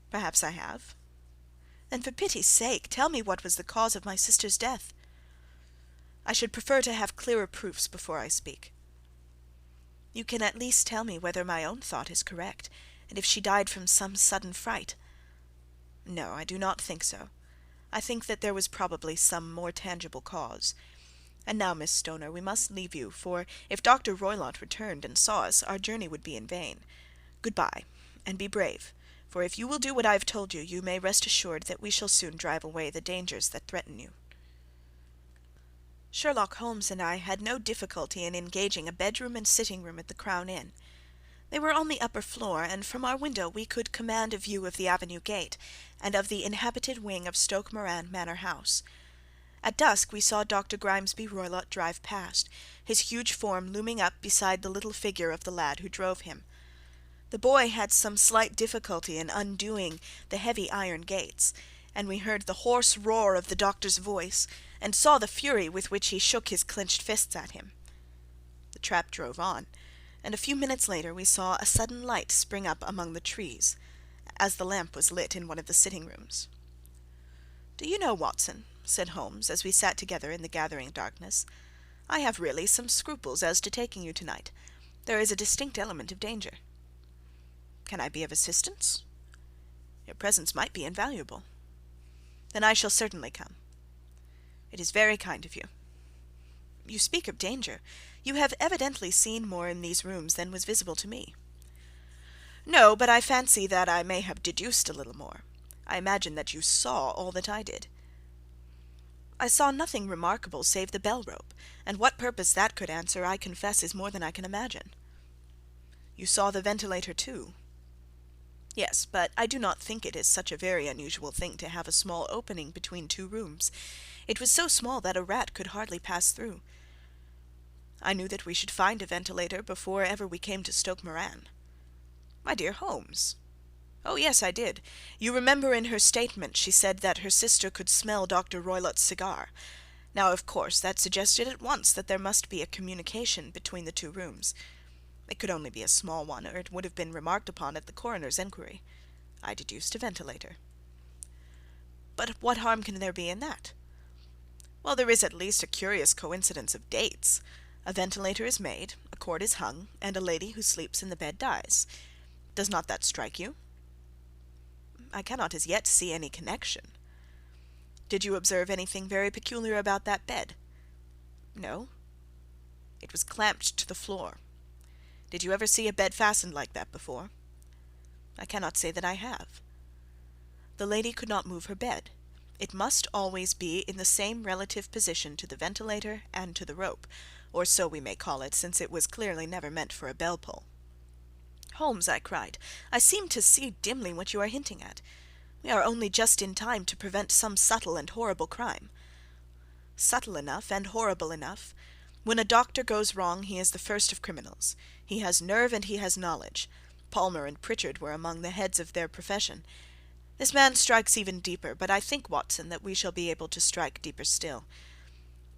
"Perhaps I have." "Then for pity's sake tell me what was the cause of my sister's death." "I should prefer to have clearer proofs before I speak." "You can at least tell me whether my own thought is correct, and if she died from some sudden fright." "No, I do not think so. I think that there was probably some more tangible cause. And now, Miss Stoner, we must leave you, for if Dr. Roylott returned and saw us, our journey would be in vain. Good bye, and be brave, For if you will do what I have told you, you may rest assured that we shall soon drive away the dangers that threaten you." Sherlock Holmes and I had no difficulty in engaging a bedroom and sitting room at the Crown Inn. They were on the upper floor, and from our window we could command a view of the avenue gate, and of the inhabited wing of Stoke Moran Manor House. At dusk we saw Dr. Grimesby Roylott drive past, his huge form looming up beside the little figure of the lad who drove him. The boy had some slight difficulty in undoing the heavy iron gates, and we heard the hoarse roar of the doctor's voice, and saw the fury with which he shook his clenched fists at him. The trap drove on, and a few minutes later we saw a sudden light spring up among the trees, as the lamp was lit in one of the sitting-rooms. "Do you know, Watson," said Holmes, as we sat together in the gathering darkness, "I have really some scruples as to taking you tonight. There is a distinct element of danger." "Can I be of assistance?" "Your presence might be invaluable." "Then I shall certainly come." "It is very kind of you." "You speak of danger. You have evidently seen more in these rooms than was visible to me." "No, but I fancy that I may have deduced a little more. I imagine that you saw all that I did." "I saw nothing remarkable save the bell rope, and what purpose that could answer I confess is more than I can imagine." "You saw the ventilator too?" "Yes, but I do not think it is such a very unusual thing to have a small opening between two rooms. It was so small that a rat could hardly pass through." "I knew that we should find a ventilator before ever we came to Stoke Moran." "My dear Holmes!" "Oh yes, I did. You remember in her statement she said that her sister could smell Dr. Roylott's cigar. Now, of course, that suggested at once that there must be a communication between the two rooms. It could only be a small one, or it would have been remarked upon at the coroner's inquiry. I deduced a ventilator." "But what harm can there be in that?" "Well, there is at least a curious coincidence of dates. A ventilator is made, a cord is hung, and a lady who sleeps in the bed dies. Does not that strike you?" "I cannot as yet see any connection." "Did you observe anything very peculiar about that bed?" "No." "It was clamped to the floor. Did you ever see a bed fastened like that before?" "I cannot say that I have." "The lady could not move her bed. It must always be in the same relative position to the ventilator and to the rope, or so we may call it, since it was clearly never meant for a bell pull." "Holmes," I cried, "I seem to see dimly what you are hinting at. We are only just in time to prevent some subtle and horrible crime." "Subtle enough and horrible enough. When a doctor goes wrong he is the first of criminals. He has nerve and he has knowledge. Palmer and Pritchard were among the heads of their profession. This man strikes even deeper, but I think, Watson, that we shall be able to strike deeper still.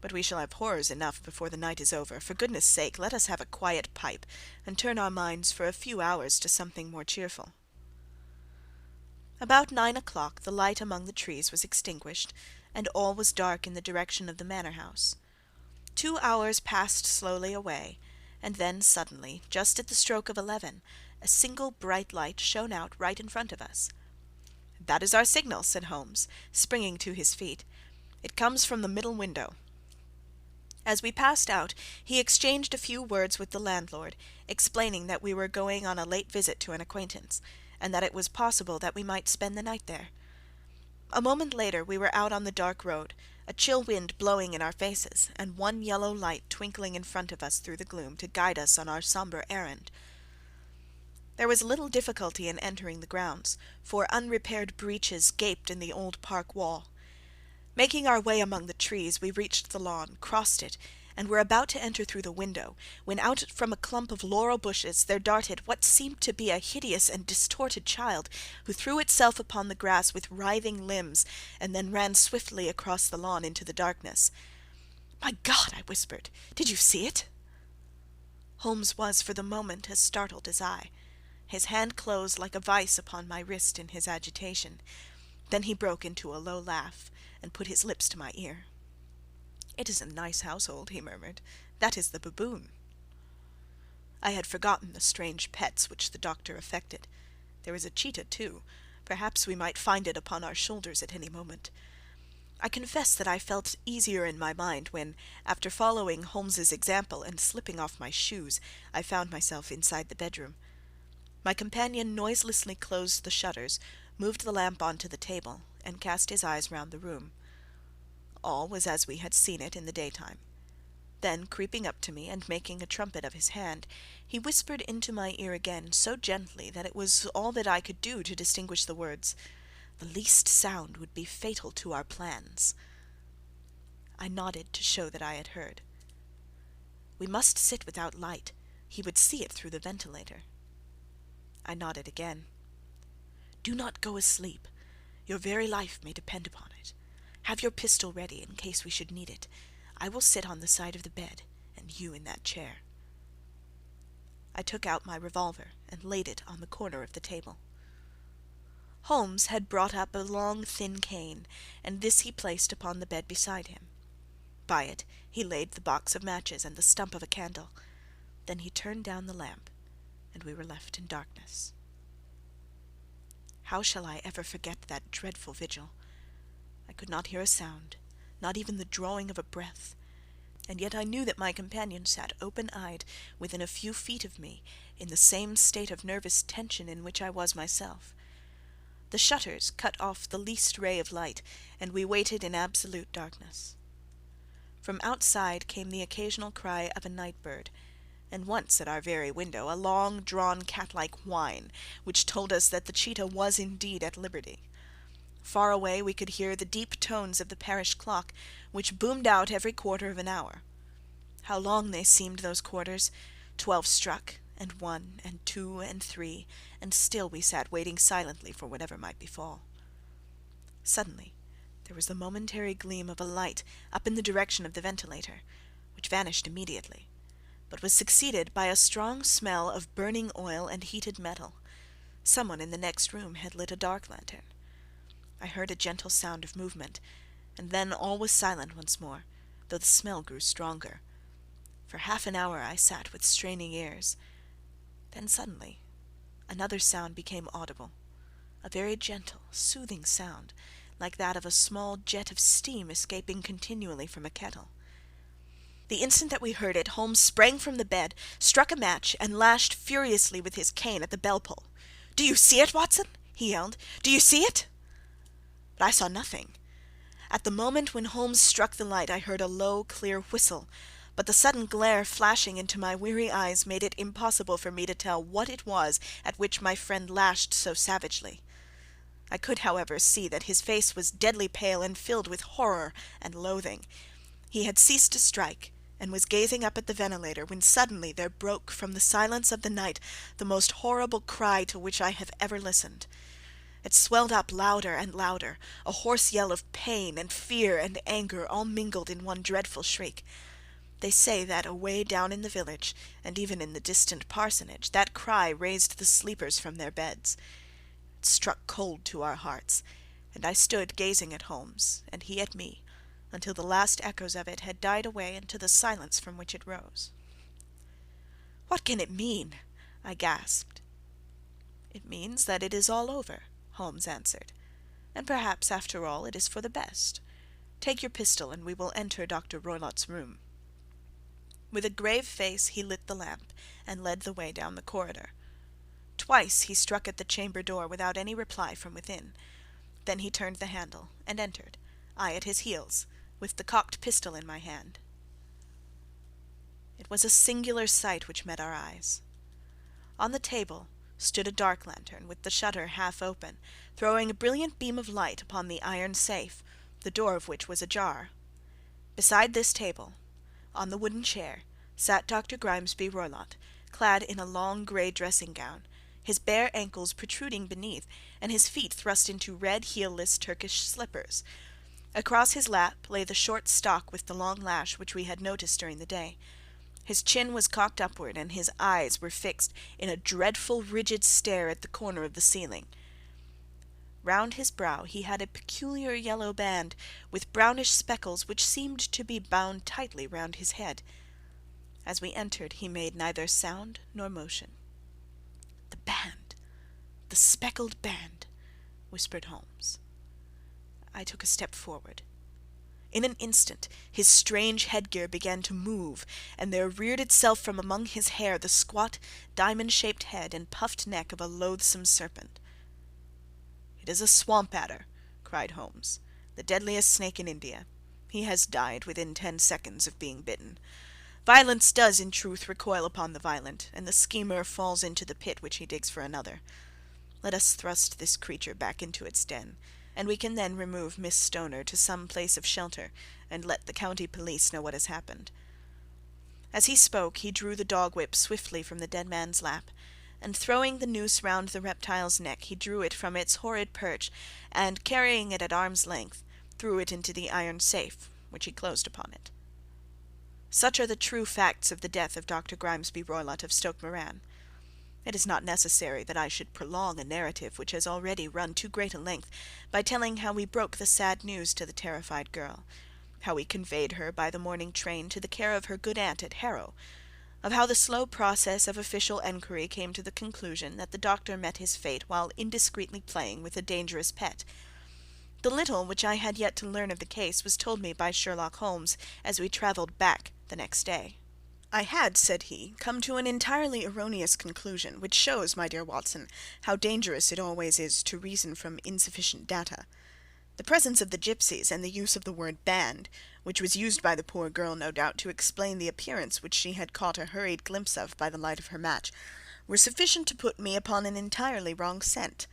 But we shall have horrors enough before the night is over. For goodness' sake, let us have a quiet pipe, and turn our minds for a few hours to something more cheerful." About 9 o'clock the light among the trees was extinguished, and all was dark in the direction of the manor house. 2 hours passed slowly away, and then suddenly, just at the stroke of 11, a single bright light shone out right in front of us. "That is our signal," said Holmes, springing to his feet. "It comes from the middle window." As we passed out, he exchanged a few words with the landlord, explaining that we were going on a late visit to an acquaintance, and that it was possible that we might spend the night there. A moment later we were out on the dark road, a chill wind blowing in our faces, and one yellow light twinkling in front of us through the gloom to guide us on our sombre errand. There was little difficulty in entering the grounds, for unrepaired breaches gaped in the old park wall. Making our way among the trees, we reached the lawn, crossed it, and were about to enter through the window, when out from a clump of laurel bushes there darted what seemed to be a hideous and distorted child, who threw itself upon the grass with writhing limbs, and then ran swiftly across the lawn into the darkness. "My God!" I whispered. "Did you see it?" Holmes was for the moment as startled as I. His hand closed like a vice upon my wrist in his agitation. Then he broke into a low laugh, and put his lips to my ear. "It is a nice household," he murmured. "That is the baboon." I had forgotten the strange pets which the doctor affected. There was a cheetah too. Perhaps we might find it upon our shoulders at any moment. I confess that I felt easier in my mind when, after following Holmes's example and slipping off my shoes, I found myself inside the bedroom. My companion noiselessly closed the shutters, moved the lamp onto the table, and cast his eyes round the room. All was as we had seen it in the daytime. Then, creeping up to me, and making a trumpet of his hand, he whispered into my ear again so gently that it was all that I could do to distinguish the words, "The least sound would be fatal to our plans." I nodded to show that I had heard. "We must sit without light. He would see it through the ventilator." I nodded again. "Do not go asleep. Your very life may depend upon it. Have your pistol ready in case we should need it. I will sit on the side of the bed, and you in that chair." I took out my revolver and laid it on the corner of the table. Holmes had brought up a long thin cane, and this he placed upon the bed beside him. By it he laid the box of matches and the stump of a candle. Then he turned down the lamp, and we were left in darkness. How shall I ever forget that dreadful vigil? I could not hear a sound, not even the drawing of a breath, and yet I knew that my companion sat open-eyed within a few feet of me, in the same state of nervous tension in which I was myself. The shutters cut off the least ray of light, and we waited in absolute darkness. From outside came the occasional cry of a night-bird, and once at our very window a long-drawn cat-like whine, which told us that the cheetah was indeed at liberty. Far away we could hear the deep tones of the parish clock, which boomed out every quarter of an hour. How long they seemed, those quarters! 12 struck, and 1, and 2, and 3, and still we sat waiting silently for whatever might befall. Suddenly there was the momentary gleam of a light up in the direction of the ventilator, which vanished immediately, but was succeeded by a strong smell of burning oil and heated metal. Someone in the next room had lit a dark lantern. I heard a gentle sound of movement, and then all was silent once more, though the smell grew stronger. For half an hour I sat with straining ears. Then suddenly another sound became audible, a very gentle, soothing sound, like that of a small jet of steam escaping continually from a kettle. The instant that we heard it, Holmes sprang from the bed, struck a match, and lashed furiously with his cane at the bell-pull. "Do you see it, Watson?" he yelled. "Do you see it?" But I saw nothing. At the moment when Holmes struck the light I heard a low, clear whistle, but the sudden glare flashing into my weary eyes made it impossible for me to tell what it was at which my friend lashed so savagely. I could, however, see that his face was deadly pale and filled with horror and loathing. He had ceased to strike, and was gazing up at the ventilator, when suddenly there broke from the silence of the night the most horrible cry to which I have ever listened. It swelled up louder and louder, a hoarse yell of pain and fear and anger all mingled in one dreadful shriek. They say that away down in the village, and even in the distant parsonage, that cry raised the sleepers from their beds. It struck cold to our hearts, and I stood gazing at Holmes, and he at me, until the last echoes of it had died away into the silence from which it rose. "What can it mean?" I gasped. "It means that it is all over," Holmes answered, "and perhaps, after all, it is for the best. Take your pistol, and we will enter Dr. Roylott's room." With a grave face he lit the lamp, and led the way down the corridor. Twice he struck at the chamber door without any reply from within. Then he turned the handle, and entered, I at his heels, with the cocked pistol in my hand. It was a singular sight which met our eyes. On the table stood a dark lantern, with the shutter half open, throwing a brilliant beam of light upon the iron safe, the door of which was ajar. Beside this table, on the wooden chair, sat Dr. Grimesby Roylott, clad in a long grey dressing-gown, his bare ankles protruding beneath, and his feet thrust into red heel-less Turkish slippers. Across his lap lay the short stock with the long lash which we had noticed during the day. His chin was cocked upward, and his eyes were fixed in a dreadful rigid stare at the corner of the ceiling. Round his brow he had a peculiar yellow band, with brownish speckles which seemed to be bound tightly round his head. As we entered he made neither sound nor motion. "The band! The speckled band!" whispered Holmes. I took a step forward. In an instant his strange headgear began to move, and there reared itself from among his hair the squat, diamond-shaped head and puffed neck of a loathsome serpent. "It is a swamp adder," cried Holmes, "the deadliest snake in India. He has died within 10 seconds of being bitten. Violence does, in truth, recoil upon the violent, and the schemer falls into the pit which he digs for another. Let us thrust this creature back into its den, and we can then remove Miss Stoner to some place of shelter, and let the county police know what has happened." As he spoke, he drew the dog-whip swiftly from the dead man's lap, and throwing the noose round the reptile's neck, he drew it from its horrid perch, and, carrying it at arm's length, threw it into the iron safe, which he closed upon it. Such are the true facts of the death of Dr. Grimesby Roylott of Stoke Moran. It is not necessary that I should prolong a narrative which has already run too great a length by telling how we broke the sad news to the terrified girl, how we conveyed her by the morning train to the care of her good aunt at Harrow, of how the slow process of official enquiry came to the conclusion that the doctor met his fate while indiscreetly playing with a dangerous pet. The little which I had yet to learn of the case was told me by Sherlock Holmes as we travelled back the next day. "I had," said he, "come to an entirely erroneous conclusion, which shows, my dear Watson, how dangerous it always is to reason from insufficient data. The presence of the gipsies, and the use of the word band, which was used by the poor girl, no doubt, to explain the appearance which she had caught a hurried glimpse of by the light of her match, were sufficient to put me upon an entirely wrong scent.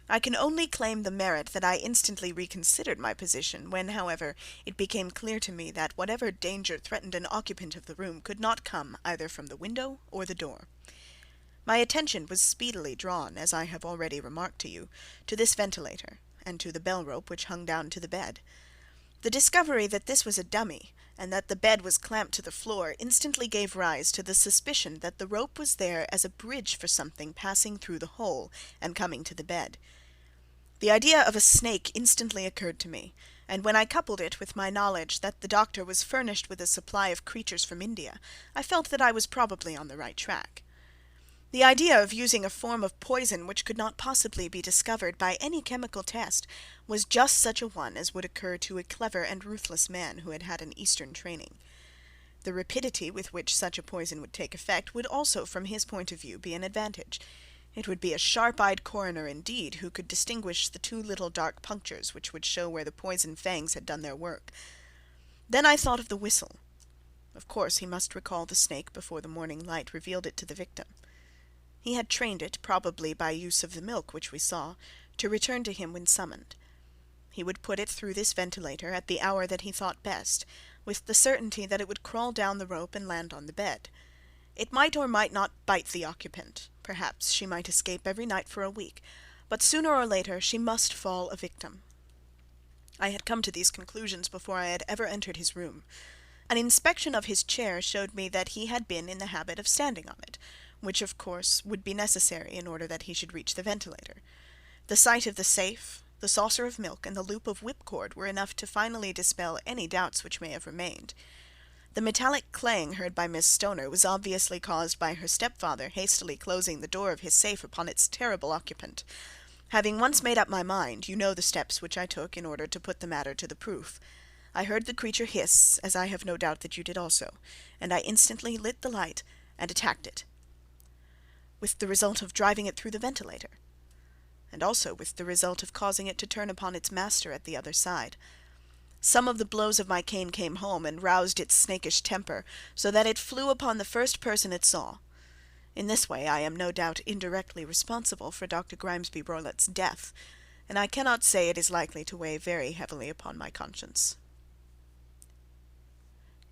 I can only claim the merit that I instantly reconsidered my position, when, however, it became clear to me that whatever danger threatened an occupant of the room could not come either from the window or the door. My attention was speedily drawn, as I have already remarked to you, to this ventilator, and to the bell-rope which hung down to the bed. The discovery that this was a dummy, and that the bed was clamped to the floor, instantly gave rise to the suspicion that the rope was there as a bridge for something passing through the hole and coming to the bed. The idea of a snake instantly occurred to me, and when I coupled it with my knowledge that the doctor was furnished with a supply of creatures from India, I felt that I was probably on the right track. The idea of using a form of poison which could not possibly be discovered by any chemical test was just such a one as would occur to a clever and ruthless man who had had an Eastern training. The rapidity with which such a poison would take effect would also, from his point of view, be an advantage. It would be a sharp-eyed coroner indeed who could distinguish the 2 little dark punctures which would show where the poison fangs had done their work. Then I thought of the whistle. Of course he must recall the snake before the morning light revealed it to the victim. He had trained it, probably by use of the milk which we saw, to return to him when summoned. He would put it through this ventilator at the hour that he thought best, with the certainty that it would crawl down the rope and land on the bed. It might or might not bite the occupant. Perhaps she might escape every night for a week, but sooner or later she must fall a victim. I had come to these conclusions before I had ever entered his room. An inspection of his chair showed me that he had been in the habit of standing on it, which of course would be necessary in order that he should reach the ventilator. The sight of the safe, the saucer of milk, and the loop of whipcord were enough to finally dispel any doubts which may have remained. The metallic clang heard by Miss Stoner was obviously caused by her stepfather hastily closing the door of his safe upon its terrible occupant. Having once made up my mind, you know the steps which I took in order to put the matter to the proof. I heard the creature hiss, as I have no doubt that you did also, and I instantly lit the light and attacked it, with the result of driving it through the ventilator, and also with the result of causing it to turn upon its master at the other side. Some of the blows of my cane came home and roused its snakish temper, so that it flew upon the first person it saw. In this way I am no doubt indirectly responsible for Dr. Grimesby Roylott's death, and I cannot say it is likely to weigh very heavily upon my conscience.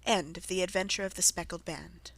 End of The Adventure of the Speckled Band.